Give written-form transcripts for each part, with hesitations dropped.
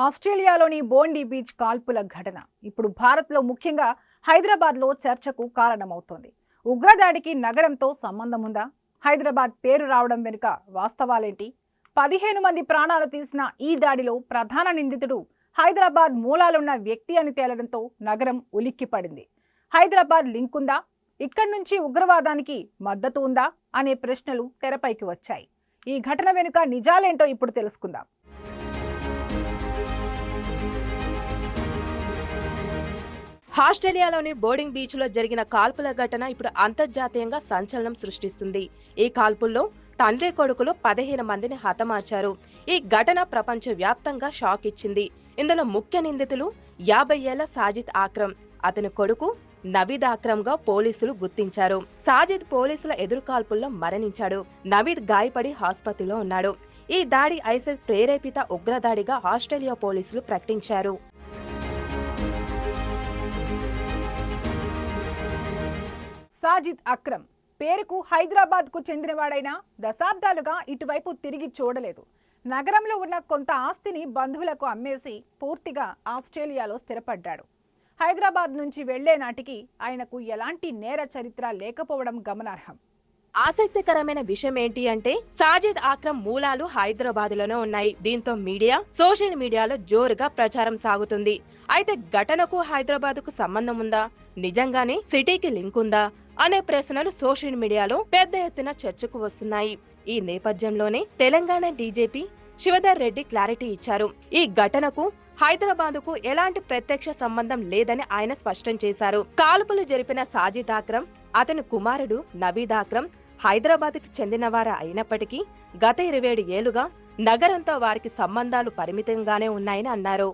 ఆస్ట్రేలియాలోని బోండీ బీచ్ కాల్పుల ఘటన ఇప్పుడు భారత్లో ముఖ్యంగా హైదరాబాద్లో చర్చకు కారణమవుతోంది. ఉగ్రదాడికి నగరంతో సంబంధం ఉందా? హైదరాబాద్ పేరు రావడం వెనుక వాస్తవాలేంటి? 15 మంది ప్రాణాలు తీసిన ఈ దాడిలో ప్రధాన నిందితుడు హైదరాబాద్ మూలాలున్న వ్యక్తి అని తేలడంతో నగరం ఉలిక్కిపడింది. హైదరాబాద్ లింక్ ఉందా? ఇక్కడి నుంచి ఉగ్రవాదానికి మద్దతు ఉందా అనే ప్రశ్నలు తెరపైకి వచ్చాయి. ఈ ఘటన వెనుక నిజాలేంటో ఇప్పుడు తెలుసుకుందాం. ఆస్ట్రేలియాలోని బోర్డింగ్ బీచ్ లో జరిగిన కాల్పుల ఘటన ఇప్పుడు అంతర్జాతీయంగా సంచలనం సృష్టిస్తుంది. ఈ కాల్పుల్లో తండ్రి కొడుకులు 15 మందిని హతమార్చారు. ఈ ఘటన ప్రపంచ వ్యాప్తంగా షాక్ ఇచ్చింది. ఇందులో ముఖ్య నిందితులు 50 ఏళ్ల సాజిద్ ఆక్రమ్, అతని కొడుకు నవీద్ ఆక్రమ్ గా పోలీసులు గుర్తించారు. సాజిద్ పోలీసుల ఎదురు కాల్పుల్లో మరణించాడు. నవీద్ గాయపడి ఆసుపత్రిలో ఉన్నాడు. ఈ దాడి ఐసిస్ ప్రేరేపిత ఉగ్రదాడిగా ఆస్ట్రేలియా పోలీసులు ప్రకటించారు. సాజిద్ అక్రమ్ పేరుకు హైదరాబాద్కు చెందినవాడైనా దశాబ్దాలుగా ఇటువైపు తిరిగి చూడలేదు. నగరంలో ఉన్న కొంత ఆస్తిని బంధువులకు అమ్మేసి పూర్తిగా ఆస్ట్రేలియాలో స్థిరపడ్డాడు. హైదరాబాద్ నుంచి వెళ్లే నాటికి ఆయనకు ఎలాంటి నేర చరిత్ర లేకపోవడం గమనార్హం. ఆసక్తికరమైన విషయం ఏంటి అంటే సాజిద్ ఆక్రమ్ మూలాలు హైదరాబాద్లోనే ఉన్నాయి. దీంతో మీడియా, సోషల్ మీడియాలో జోరుగా ప్రచారం సాగుతుంది. అయితే ఘటనకు హైదరాబాద్కు సంబంధం ఉందా, నిజంగానే సిటీకి లింక్ ఉందా అనే ప్రశ్నలు సోషల్ మీడియాలో పెద్ద ఎత్తున చర్చకు వస్తున్నాయి. ఈ నేపథ్యంలోనే తెలంగాణ డీజీపీ శివధర్ రెడ్డి క్లారిటీ ఇచ్చారు. ఈ ఘటనకు హైదరాబాద్కు ఎలాంటి ప్రత్యక్ష సంబంధం లేదని ఆయన స్పష్టం చేశారు. కాల్పులు జరిపిన సాజిద్ ఆక్రమ్, అతని కుమారుడు నవీద్ ఆక్రమ్ హైదరాబాద్కు చెందినవారు అయినప్పటికీ గత 27 ఏళ్లుగా నగరంతో వారికి సంబంధాలు పరిమితంగానే ఉన్నాయని అన్నారు.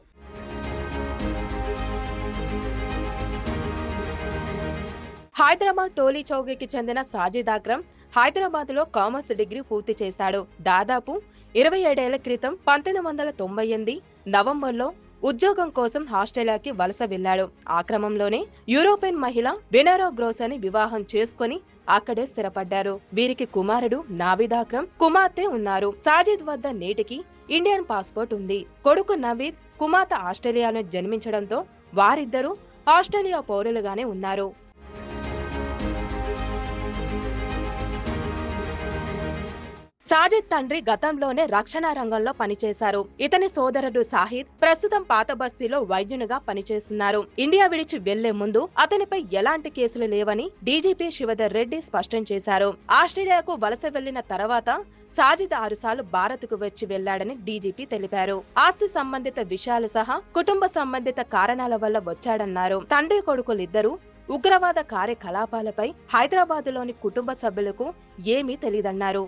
హైదరాబాద్ టోలీ చౌకీకి చెందిన సాజిద్ ఆక్రమ్ హైదరాబాద్ లో కామర్స్ డిగ్రీ పూర్తి చేశాడు. దాదాపు 27 ఏళ్ల క్రితం 1998 నవంబర్లో ఉద్యోగం కోసం ఆస్ట్రేలియాకి వలస వెళ్లాడు. ఆ క్రమంలోనే యూరోపియన్ మహిళ వెనెరా గ్రోస్ని వివాహం చేసుకుని అక్కడే స్థిరపడ్డారు. వీరికి కుమారుడు నవీద్ ఆక్రమ్, కుమార్తె ఉన్నారు. సాజిద్ వద్ద నేటికి ఇండియన్ పాస్పోర్ట్ ఉంది. కొడుకు నవీద్, కుమార్తె ఆస్ట్రేలియాలో జన్మించడంతో వారిద్దరూ ఆస్ట్రేలియా పౌరులుగానే ఉన్నారు. సాజిద్ తండ్రి గతంలోనే రక్షణ రంగంలో పనిచేశారు. ఇతని సోదరుడు సాహిద్ ప్రస్తుతం పాత బస్తీలో వైద్యునిగా పనిచేస్తున్నారు. ఇండియా విడిచి వెళ్లే ముందు అతనిపై ఎలాంటి కేసులు లేవని డీజీపీ శివధర్ రెడ్డి స్పష్టం చేశారు. ఆస్ట్రేలియాకు వలస వెళ్లిన తర్వాత సాజిద్ 6 సార్లు భారత్కు వచ్చి వెళ్లాడని డీజీపీ తెలిపారు. ఆస్తి సంబంధిత విషయాలు సహా కుటుంబ సంబంధిత కారణాల వల్ల వచ్చాడన్నారు. తండ్రి కొడుకులిద్దరూ ఉగ్రవాద కార్యకలాపాలపై హైదరాబాద్లోని కుటుంబ సభ్యులకు ఏమీ తెలియదన్నారు.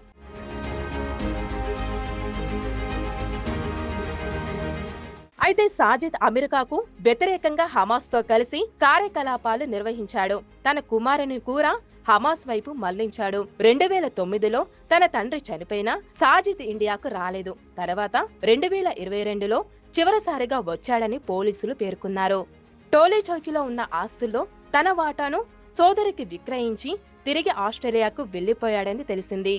అయితే సాజిద్ అమెరికాకు వ్యతిరేకంగా హమాస్ తో కలిసి కార్యకలాపాలు నిర్వహించాడు. తన కుమారుని కూడా హమాస్ వైపు మళ్లించాడు. 2009లో తన తండ్రి చనిపోయినా సాజిద్ ఇండియాకు రాలేదు. తర్వాత 2022లో చివరిసారిగా వచ్చాడని పోలీసులు పేర్కొన్నారు. టోలీ చౌకీలో ఉన్న ఆస్తుల్లో తన వాటాను సోదరికి విక్రయించి తిరిగి ఆస్ట్రేలియాకు వెళ్లిపోయాడని తెలిసింది.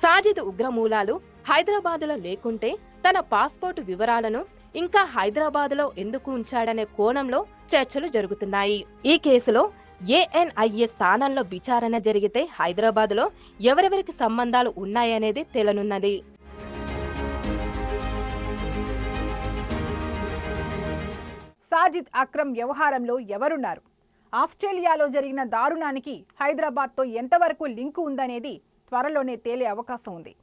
సాజిద్ ఉగ్రమూలాలు హైదరాబాద్లో లేకుంటే తన పాస్పోర్టు వివరాలను ఇంకా హైదరాబాద్లో ఎందుకు ఉంచాడనే కోణంలో చర్చలు జరుగుతున్నాయి. ఈ కేసులో ఏఎన్ఐఏ స్థానంలో విచారణ జరిగితే హైదరాబాద్లో ఎవరెవరికి సంబంధాలు ఉన్నాయనేది తేలనున్నది. సాజిద్ అక్రమ్ వ్యవహారంలో ఎవరున్నారు? ఆస్ట్రేలియాలో జరిగిన దారుణానికి హైదరాబాద్తో ఎంతవరకు లింకు ఉందనేది త్వరలోనే తేలే అవకాశం ఉంది.